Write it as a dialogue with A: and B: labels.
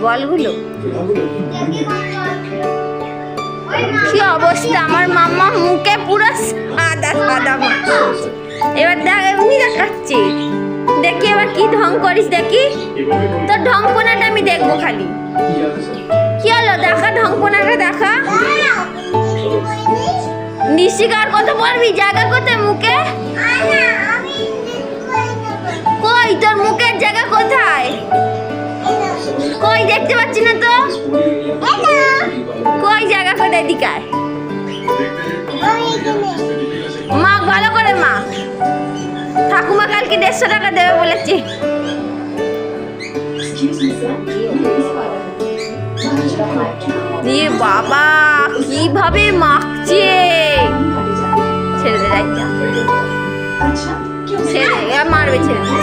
A: বলগুলো কি অবস্থা, আমার মামা মুখে পুরো সাদা সাদা মাছ। এবার দেখ এমনি দেখাচ্ছে, দেখি এবার কি ঢং করিস, দেখি তোর ঢংপনাটা আমি দেখবো খালি। কি হলো, দেখা ঢংপনাটা দেখা। নিশিকার কত বলবি, জায়গা কোথায় মুখে? কই তোর মুখের জায়গা কোথায়? কই দেখতে পাচ্ছি না তো। কই জায়গা কোথায়? দিকায় মাখ ভালো করে মাখ। ঠাকুমা কালকে 150 টাকা দেবে বলেছে। এ বাবা কিভাবে মাখছে, ছেড়ে দে, ছেড়ে দে, মারবে, ছেড়ে দে।